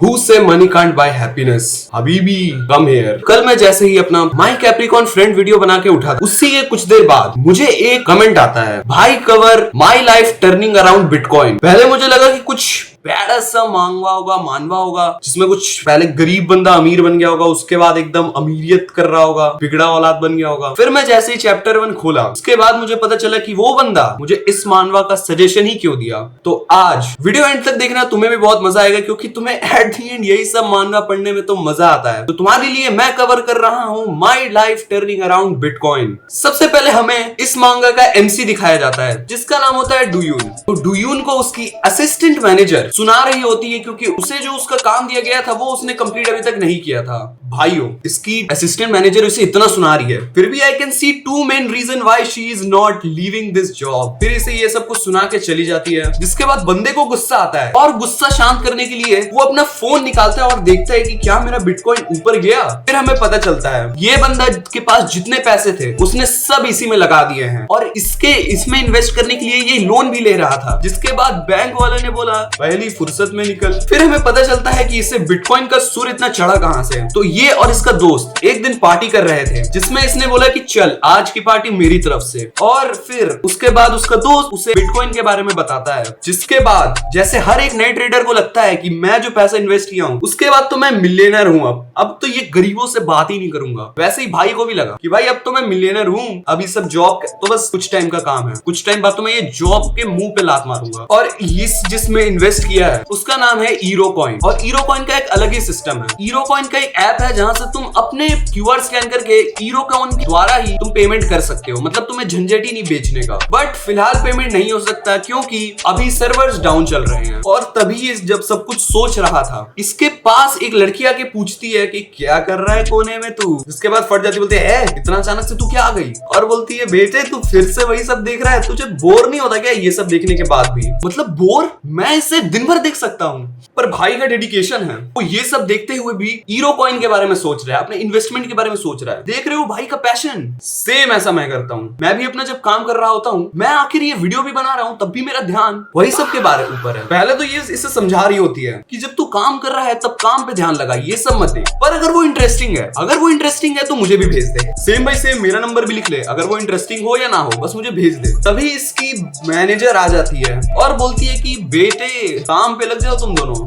Who say money can't buy happiness? Habibi come here. कल मैं जैसे ही अपना माई कैप्रिकॉन फ्रेंड वीडियो बना के उठा, उससे ये कुछ देर बाद मुझे एक कमेंट आता है, भाई cover my life turning around bitcoin. पहले मुझे लगा कि कुछ पैड़ा सा मानवा होगा जिसमें कुछ पहले गरीब बंदा अमीर बन गया होगा, उसके बाद एकदम अमीरियत कर रहा होगा, बिगड़ा औलाद बन गया होगा। फिर मैं जैसे ही चैप्टर 1 खोला, उसके बाद मुझे पता चला कि वो बंदा मुझे इस मानवा का सजेशन ही क्यों दिया। तो आज वीडियो एंड तक देखना, तुम्हें भी बहुत मजा आएगा क्योंकि तुम्हें एट द एंड यही सब मानवा पढ़ने में तो मजा आता है। तो तुम्हारे लिए मैं कवर कर रहा हूँ my life turning around bitcoin. सबसे पहले हमें इस मांगा का एमसी दिखाया जाता है जिसका नाम होता है डूयून। तो डूयून को उसकी असिस्टेंट मैनेजर सुना रही होती है क्योंकि उसे जो उसका काम दिया गया था वो उसने कंप्लीट अभी तक नहीं किया था। भाइयों, इसकी असिस्टेंट मैनेजर उसे इतना सुना रही है, फिर भी I can see two main reason why she is not leaving this job. फिर इसे ये सब कुछ सुना के चली जाती है, जिसके बाद बंदे को गुस्सा आता है और गुस्सा शांत करने के लिए वो अपना फोन निकालता है और देखता है कि क्या मेरा बिटकॉइन ऊपर गया। फिर हमें पता चलता है ये बंदा के पास जितने पैसे थे उसने सब इसी में लगा दिए हैं और इसमें इन्वेस्ट करने के लिए ये लोन भी ले रहा था। जिसके बाद बैंक वाले ने बोला पहली फुर्सत में निकल। फिर हमें पता चलता है कि इसे बिटकॉइन का सुर इतना चढ़ा कहां से। तो ये और इसका दोस्त एक दिन पार्टी कर रहे थे जिसमें इसने बोला कि चल आज की पार्टी मेरी तरफ से, और फिर उसके बाद उसका दोस्त उसे बिटकॉइन के बारे में बताता है। जिसके बाद जैसे हर एक नए ट्रेडर को लगता है कि मैं जो पैसा इन्वेस्ट किया हूं उसके बाद तो मैं मिलियनर हूं, अब तो ये गरीबों से बात ही नहीं करूंगा। वैसे ही भाई को भी लगा कि भाई अब तो मैं मिलियनर हूं, अब ये सब जॉब तो बस कुछ टाइम का काम है, कुछ टाइम बाद तो मैं ये जॉब के मुंह पे लात मारूंगा। और इस जिसमें इन्वेस्ट किया है उसका नाम है ईरोकॉइन। और ईरोकॉइन का एक अलग ही सिस्टम है। ईरोकॉइन का एक ऐप है जहां से तुम अपने क्यूआर स्कैन करके ईरोकॉइन के द्वारा ही तुम पेमेंट कर सकते हो, मतलब तुम्हें झंझट ही नहीं बेचने का। बट फिलहाल पेमेंट नहीं हो सकता क्योंकि अभी सर्वर्स डाउन चल रहे हैं। और तभी जब सब कुछ सोच रहा था, इसके पास एक लड़की आके पूछती है कि क्या कर रहा है कोने में तू। इसके बाद फट जाती, बोलती है इतना अचानक से तू क्या आ गई। और बोलती है बेटे तू फिर से वही सब देख रहा है, तुझे बोर नहीं होता क्या ये सब देखने के बाद भी। मतलब बोर, मैं इसे दिन भर देख सकता हूँ। पर भाई का डेडिकेशन है, वो ये सब देखते हुए भी ईरोकॉइन के बारे में सोच रहा है, अपने इन्वेस्टमेंट के बारे में सोच रहा है। देख रहे हो भाई का पैशन। सेम ऐसा मैं करता हूँ। मैं भी अपना जब काम कर रहा होता हूँ, मैं आखिर ये वीडियो भी बना रहा हूँ, तब भी मेरा ध्यान वही सब के बारे ऊपर है। पहले तो ये इसे समझा रही होती है कि जब तू काम कर रहा है तब काम पे ध्यान लगा, ये सब मत देख। पर अगर वो इंटरेस्टिंग है तो मुझे भी भेज दे। सेम बाई सेम मेरा नंबर भी लिख ले, अगर वो इंटरेस्टिंग हो या ना हो बस मुझे भेज दे। तभी इसकी मैनेजर आ जाती है और बोलती है कि बेटे काम पे लग जाओ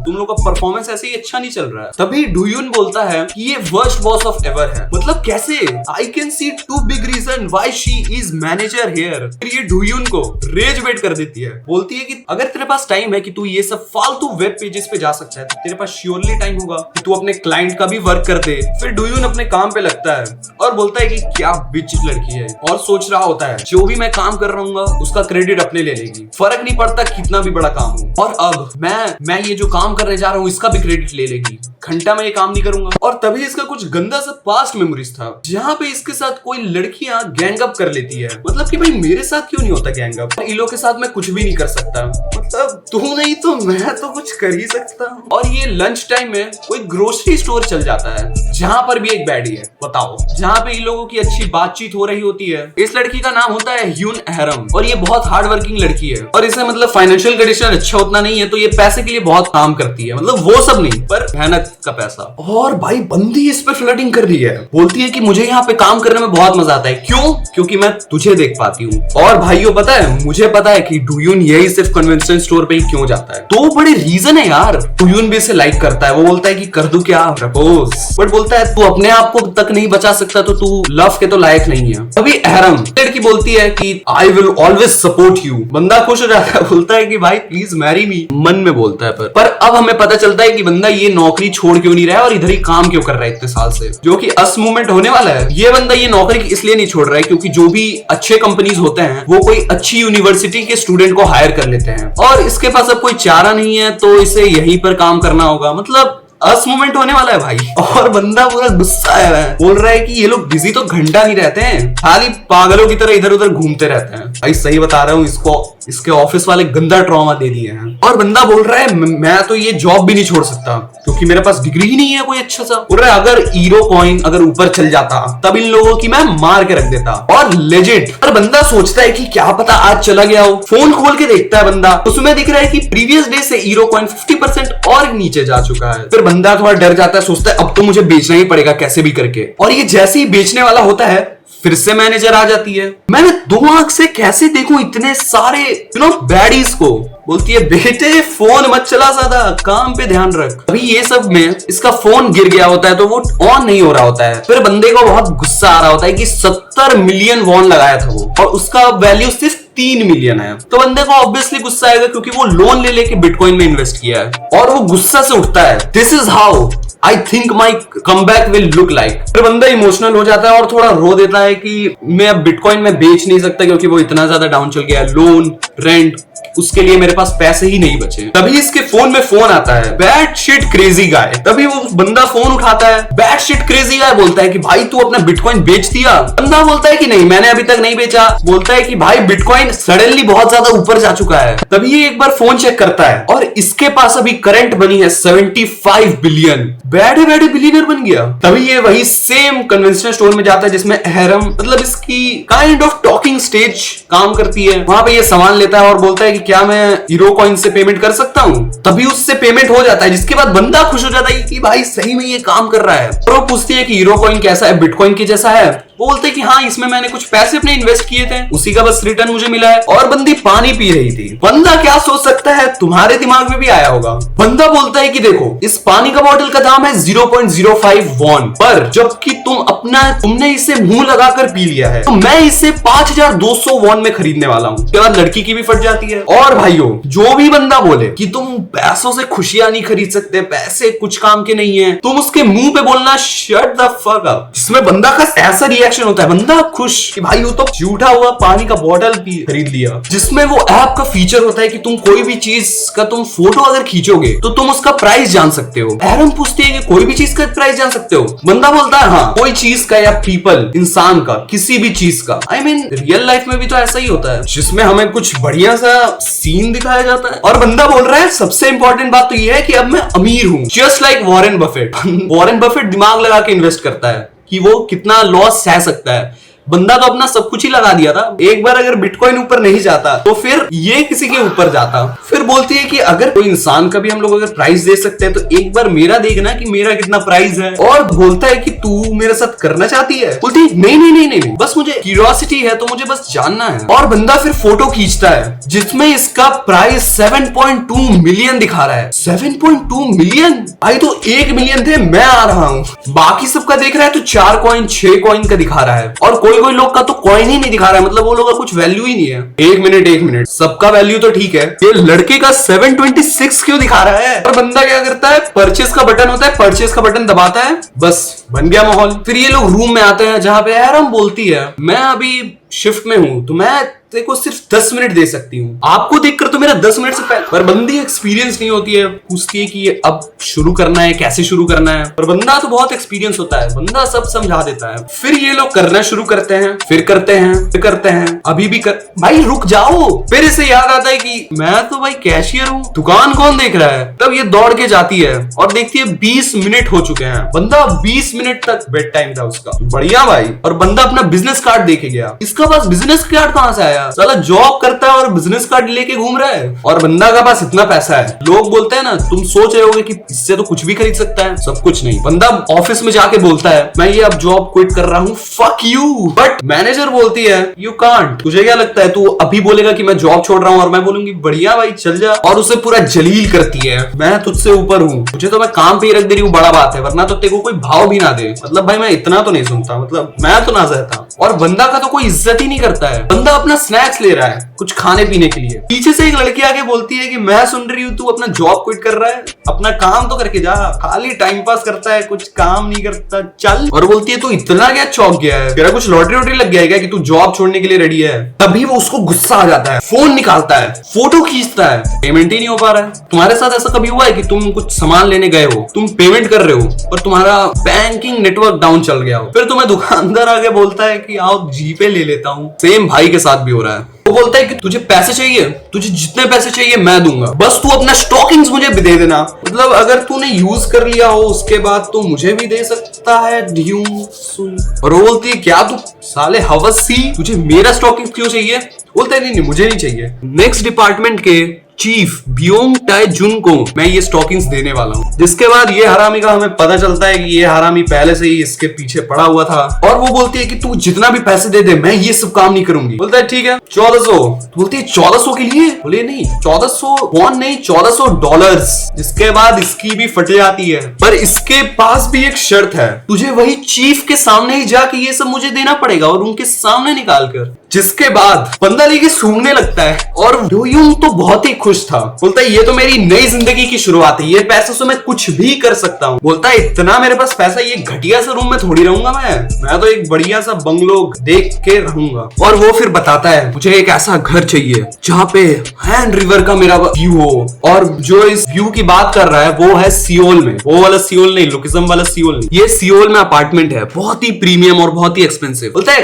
तुम लोग का परफॉर्मेंस ऐसे ही अच्छा नहीं चल रहा है। तभी डूयून बोलता है कि ये वर्स्ट बॉस ऑफ एवर है। मतलब कैसे? I can see two big reason why she is manager here. फिर ये डूयून को रेज वेट कर देती है, बोलती है कि अगर तेरे पास टाइम है कि तू ये सब फालतू वेब पेजेस पे जा सकता है तो तेरे पास श्योरली टाइम होगा कि तू अपने क्लाइंट का भी वर्क कर दे। फिर डूयून अपने काम पे लगता है और बोलता है कि क्या बिच लड़की है, और सोच रहा होता है जो भी मैं काम कर रहा हूँ उसका क्रेडिट अपने ले लेगी, फर्क नहीं पड़ता कितना भी बड़ा काम हो। और अब मैं ये जो काम करने जा रहा हूँ इसका भी क्रेडिट ले लेगी, घंटा में ये काम नहीं करूंगा। और तभी इसका कुछ गंदा सा पास्ट मेमोरीज था जहाँ पे इसके साथ कोई लड़कियां गैंग अप कर लेती है। मतलब कि भाई मेरे साथ क्यों नहीं होता गैंग अप, इन लोगों के साथ मैं कुछ भी नहीं कर सकता, मतलब तू नहीं तो मैं तो कुछ कर ही सकता हूँ। और ये लंच टाइम में कोई ग्रोसरी स्टोर चल जाता है जहाँ पर भी एक बैडी है, बताओ, जहाँ पे इन लोगों की अच्छी बातचीत हो रही होती है। इस लड़की का नाम होता है ह्यून अहरम और ये बहुत हार्ड वर्किंग लड़की है और इसे मतलब फाइनेंशियल कंडीशन अच्छा उतना नहीं है, तो ये पैसे के लिए बहुत काम करती है, मतलब वो सब नहीं पर मेहनत का पैसा। और भाई बंदी इस पे फ्लर्टिंग कर रही है, बोलती है कि मुझे यहाँ पे काम करने में बहुत मजा आता है। क्यों? क्योंकि मैं तुझे देख पाती हूँ। और भाइयों पता है, मुझे पता है कि डूयून यही सिर्फ कन्वेंशन स्टोर पे ही क्यों जाता है। तो बड़े रीजन है यार। डूयून भी इसे लाइक करता है, वो बोलता है कि कर दूं क्या प्रपोज, बट बोलता है तू अपने आप को तक नहीं बचा सकता तो तू लव के तो लायक नहीं है। अभी अहरम लड़की बोलती है कि I will always support you. बंदा खुश हो जाता है, बोलता है कि भाई प्लीज मैरी मी, मन में बोलता है। पर अब हमें पता चलता है कि बंदा ये नौकरी छोड़ क्यों नहीं रहा है और इधर ही काम क्यों कर रहा है इतने साल से, जो कि अस मूवमेंट होने वाला है। ये बंदा ये नौकरी इसलिए नहीं छोड़ रहा है क्योंकि जो भी अच्छे कंपनीज होते हैं वो कोई अच्छी यूनिवर्सिटी के स्टूडेंट को हायर कर लेते हैं और इसके पास अब कोई चारा नहीं है तो इसे यहीं पर काम करना होगा। मतलब अस मूवमेंट होने वाला है भाई। और बंदा पूरा गुस्सा है, बोल रहा है कि ये लोग बिजी तो घंटा नहीं रहते हैं, खाली पागलों की तरह इधर उधर घूमते रहते हैं। भाई सही बता रहा हूँ, इसको इसके ऑफिस वाले गंदा ट्रॉमा दे दिए हैं। और बंदा बोल रहा है मैं तो ये जॉब भी नहीं छोड़ सकता क्योंकि मेरे पास डिग्री ही नहीं है कोई अच्छा सा। बोल रहा है अगर हीरो कॉइन अगर ऊपर चल जाता तब इन लोगों की मैं मार के रख देता। और लेजिट पर बंदा सोचता है कि क्या पता आज चला गया हो, फोन खोल के देखता है बंदा, उसमें दिख रहा है कि प्रीवियस डे से हीरो कॉइन 50% और नीचे जा चुका है। फिर बंदा थोड़ा डर जाता है, सोचता है अब तो मुझे बेचना ही पड़ेगा कैसे भी करके। और ये जैसे ही बेचने वाला होता है फिर से मैनेजर आ जाती है। मैंने 2 आंख से कैसे देखूं इतने सारे बैडीज को। बोलती है बेटे फोन मत चला ज्यादा, काम पे ध्यान रख। अभी ये सब में इसका फोन गिर गया होता है तो वो ऑन नहीं हो रहा होता है। फिर बंदे को बहुत गुस्सा आ रहा होता है कि 70 मिलियन वॉन लगाया था वो और उसका वैल्यू सिर्फ 3 मिलियन है। तो बंदे को ऑब्वियसली गुस्सा आएगा क्योंकि वो लोन ले लेके बिटकॉइन में इन्वेस्ट किया है। और वो गुस्सा से उठता है, this is how I think my comeback will look like. फिर बंदा इमोशनल हो जाता है और थोड़ा रो देता है कि मैं अब बिटकॉइन में बेच नहीं सकता क्योंकि वो इतना ज्यादा डाउन चल गया है, लोन रेंट उसके लिए मेरे पास पैसे ही नहीं बचे। तभी इसके फोन में फोन आता है, बैड शिट क्रेजी गाय। तभी वो बंदा फोन उठाता है, बैड शिट क्रेजी गाय बोलता है कि भाई तू अपना बिटकॉइन बेच दिया। बंदा बोलता है कि नहीं मैंने अभी तक नहीं बेचा। बोलता है कि भाई बिटकॉइन सडनली बहुत ज्यादा ऊपर जा चुका है। तभी ये एक बार फोन चेक करता है और इसके पास अभी करंट बनी है 75 बिलियन। बैडे बैडे बिलियनर बन गया। तभी ये वही सेम कन्वेंशनल स्टोर में जाता है जिसमें अहरम मतलब इसकी काइंड ऑफ टॉकिंग स्टेज काम करती है। वहां पे ये सामान लेता है और बोलता है कि क्या मैं हीरो कॉइन से पेमेंट कर सकता हूँ। तभी उससे पेमेंट हो जाता है जिसके बाद बंदा खुश हो जाता है कि भाई सही में ये काम कर रहा है। और वो पूछती है कि हीरो कॉइन कैसा है, बिटकॉइन के जैसा है। वो बोलते हैं कि हाँ इसमें मैंने कुछ पैसे अपने इन्वेस्ट किए थे उसी का बस रिटर्न मुझे मिला है। और बंदी पानी पी रही थी। बंदा क्या सोच सकता है तुम्हारे दिमाग में भी आया होगा। बंदा बोलता है कि देखो इस पानी का बॉटल का दाम है 0.05 वॉन पर जबकि तुमने इसे मुंह लगाकर पी लिया है तो मैं इसे 5200 वॉन में खरीदने वाला हूँ। उसके बाद लड़की की भी फट जाती है। और भाइयों जो भी बंदा बोले कि तुम पैसों से खुशियां नहीं खरीद सकते, पैसे कुछ काम के नहीं है, तुम उसके मुंह पे बोलना शट द फक अप। जिसमें बंदा का ऐसा रिएक्शन होता है, बंदा खुश कि भाई वो तो झूठा हुआ पानी का बॉटल खरीद लिया। जिसमें वो ऐप का फीचर होता है कि तुम कोई भी चीज का तुम फोटो अगर खींचोगे तो तुम उसका प्राइस जान सकते हो। एरम पूछती है कि कोई भी चीज का प्राइस जान सकते हो। बंदा बोलता है हाँ कोई चीज का या पीपल इंसान का किसी भी चीज का। आई मीन रियल लाइफ में भी तो ऐसा ही होता है जिसमें हमें कुछ बढ़िया सा सीन दिखाया जाता है। और बंदा बोल रहा है सबसे इंपॉर्टेंट बात तो यह है कि अब मैं अमीर हूं just like Warren Buffett. Warren Buffett दिमाग लगा के इन्वेस्ट करता है कि वो कितना लॉस सह सकता है। बंदा तो अपना सब कुछ ही लगा दिया था। एक बार अगर बिटकॉइन ऊपर नहीं जाता तो फिर ये किसी के ऊपर जाता। फिर बोलती है कि अगर कोई इंसान का भी हम लोग अगर प्राइस दे सकते हैं तो एक बार मेरा देखना कि मेरा कितना प्राइस है। और बोलता है कि तू मेरे साथ करना चाहती है। बोलती है नहीं नहीं नहीं नहीं बस मुझे क्यूरियोसिटी है तो मुझे बस जानना है। और बंदा फिर फोटो खींचता है जिसमें इसका प्राइस 7.2 मिलियन दिखा रहा है। 7.2 मिलियन भाई तो 1 मिलियन थे मैं आ रहा हूँ। बाकी सबका देख रहा है तो 4 कॉइन 6 कॉइन का दिखा रहा है और कोई लोग का तो कॉइन ही नहीं दिखा रहा है। मतलब वो लोग का कुछ वैल्यू ही नहीं है। एक मिनट सबका वैल्यू तो ठीक है, ये लड़के का 726 क्यों दिखा रहा है। और बंदा क्या करता है परचेस का बटन होता है, परचेस का बटन दबाता है, बस बन गया माहौल। फिर ये लोग रूम में आते हैं जहां पे एरम बोलती है मैं अभी शिफ्ट में हूं तो मैं तेरे को सिर्फ 10 मिनट दे सकती हूँ। आपको देखकर तो मेरा 10 मिनट से पहले। पर बंदी एक्सपीरियंस नहीं होती है, पूछती है कि अब शुरू करना है कैसे शुरू करना है। पर बंदा तो बहुत एक्सपीरियंस होता है, बंदा सब समझा देता है। फिर ये लोग करना शुरू करते हैं, फिर करते हैं, फिर करते हैं, अभी भी कर भाई रुक जाओ। फिर इसे याद आता है कि मैं तो भाई कैशियर हूँ, दुकान कौन देख रहा है। तब ये दौड़ के जाती है और देखती है 20 मिनट हो चुके हैं। बंदा 20 मिनट तक बेड टाइम था उसका, बढ़िया भाई। और बंदा अपना बिजनेस कार्ड देखे गया। इसका पास बिजनेस कार्ड कहां से आया, साला जॉब करता है और बिजनेस कार्ड लेके घूम रहा है। और बंदा का पास इतना पैसा है। लोग बोलते हैं ना तुम सोच रहे होगे कि इससे तो कुछ भी खरीद सकता है, सब कुछ नहीं। बंदा ऑफिस में जाके बोलता है मैं ये अब जॉब क्विट कर रहा हूँ, फक यू। बट मैनेजर बोलती है यू कांट। तुझे क्या लगता है तू अभी बोलेगा कि मैं जॉब छोड़ रहा हूँ और मैं बोलूंगी बढ़िया भाई चल जा। और उसे पूरा जलील करती है, मैं तुझसे ऊपर हूँ, मुझे तो मैं काम पे ही रख दे रही हूँ, बड़ा बात है, वरना तो तेरे को कोई भाव भी ना दे। मतलब भाई मैं इतना तो नहीं सुनता, मतलब मैं तो ना सहता। और बंदा का तो कोई इज्जत ही नहीं करता है। बंदा अपना स्नैक्स ले रहा है कुछ खाने पीने के लिए। पीछे से एक लड़की आके बोलती है कि मैं सुन रही हूँ तू अपना जॉब क्विट कर रहा है, अपना काम तो करके जा, खाली टाइम पास करता है, कुछ काम नहीं करता, चल। और बोलती है तू इतना क्या चौंक गया है, तेरा कुछ लॉटरी वॉटरी लग गया है क्या कि तू जॉब छोड़ने के लिए रेडी है। तभी वो उसको गुस्सा आ जाता है, फोन निकालता है, फोटो खींचता है, पेमेंट ही नहीं हो पा रहा है। तुम्हारे साथ ऐसा कभी हुआ है कि तुम कुछ सामान लेने गए हो, तुम पेमेंट कर रहे हो और तुम्हारा बैंकिंग नेटवर्क डाउन चल गया हो, फिर तुम्हें दुकानदार आके बोलता है कि आओ जीपे ले लेता हूँ। सेम भाई के साथ भी हो रहा है। वो बोलता है कि तुझे पैसे चाहिए, तुझे जितने पैसे चाहिए मैं दूंगा, बस तू अपना स्टॉकिंग्स मुझे भी दे देना। मतलब अगर तूने यूज कर लिया हो उसके बाद तो मुझे भी दे सकता है। और वो बोलती है क्या तू साले हवसी, तुझे मेरा स्टॉकिंग क्यों चाहिए? बोलता है नहीं नहीं मुझे नहीं चाहिए। नेक्स्ट डिपार्टमेंट के चीफ बियोंग टाई जुन को मैं ये स्टॉकिंग्स देने वाला हूँ, जिसके बाद ये हरामी का हमें पता चलता है कि ये हरामी पहले से ही इसके पीछे पड़ा हुआ था। और वो बोलती है कि तू जितना भी पैसे दे दे मैं ये सब काम नहीं करूंगी। बोलता है ठीक है 1400। बोलती है 1400 के लिए? बोले नहीं 1400 वॉन नहीं, $1400। जिसके बाद इसकी भी फट जाती है। पर इसके पास भी एक शर्त है, तुझे वही चीफ के सामने ही जाके ये सब मुझे देना पड़ेगा और उनके सामने निकाल कर। जिसके बाद बंदा लेके सूंघने लगता है और डोयुंग तो बहुत ही खुश था। बोलता है ये तो मेरी नई जिंदगी की शुरुआत है, ये पैसों से मैं कुछ भी कर सकता हूँ। बोलता है इतना मेरे पास पैसा, ये घटिया सा रूम में थोड़ी रहूंगा मैं तो एक बढ़िया सा बंगलो देख के रहूंगा। और वो फिर बताता है मुझे एक ऐसा घर चाहिए जहाँ पे हैंड रिवर का मेरा व्यू हो। और जो इस व्यू की बात कर रहा है वो है सियोल में, वो वाला सियोल नहीं, लुकिज्म वाला सियोल नहीं, ये सियोल में अपार्टमेंट है, बहुत ही प्रीमियम और बहुत ही एक्सपेंसिव। बोलता है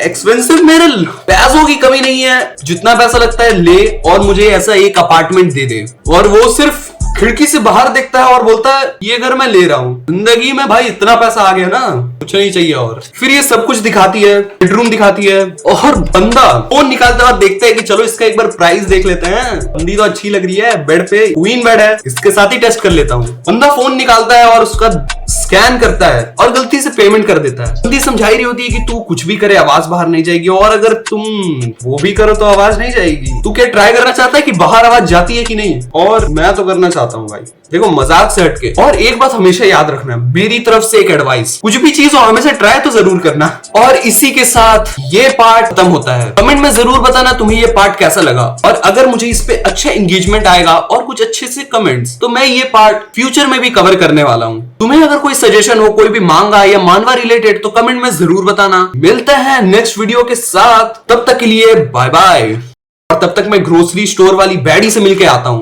एक्सपेंसिव मेरे पैसों की कमी नहीं है, जितना पैसा लगता है ले और मुझे ऐसा एक अपार्टमेंट दे दे। और वो सिर्फ खिड़की से बाहर देखता है और बोलता है ये घर मैं ले रहा हूँ, जिंदगी में भाई इतना पैसा आ गया ना, कुछ नहीं चाहिए। और फिर ये सब कुछ दिखाती है, बेडरूम दिखाती है और बंदा फोन निकालता है और देखता है कि चलो इसका एक बार प्राइस देख लेते हैं, बंदी तो अच्छी लग रही है, बेड पे क्वीन बेड है, इसके साथ ही टेस्ट कर लेता हूँ। बंदा फोन निकालता है और उसका स्कैन करता है और गलती से पेमेंट कर देता है। बंदी समझाई रही होती है कि तू कुछ भी करे आवाज बाहर नहीं जाएगी, और अगर तुम वो भी करो तो आवाज नहीं जाएगी। तू क्या ट्राई करना चाहता है कि बाहर आवाज जाती है कि नहीं? और मैं तो करना चाहता हूँ भाई, देखो मजाक से हटके। और एक बात हमेशा याद रखना, मेरी तरफ से एक एडवाइस, कुछ भी चीज हो हमेशा ट्राई तो जरूर करना। और इसी के साथ ये पार्ट खत्म होता है। कमेंट में जरूर बताना तुम्हें ये पार्ट कैसा लगा, और अगर मुझे इस पे अच्छा एंगेजमेंट आएगा और कुछ अच्छे से कमेंट्स तो मैं ये पार्ट फ्यूचर में भी कवर करने वाला हूँ। तुम्हें अगर कोई सजेशन हो, कोई भी मांगा या मानवा रिलेटेड, तो कमेंट में जरूर बताना। मिलते हैं नेक्स्ट वीडियो के साथ, तब तक के लिए बाय बाय। और तब तक मैं ग्रोसरी स्टोर वाली बैडी से मिलके आता हूँ।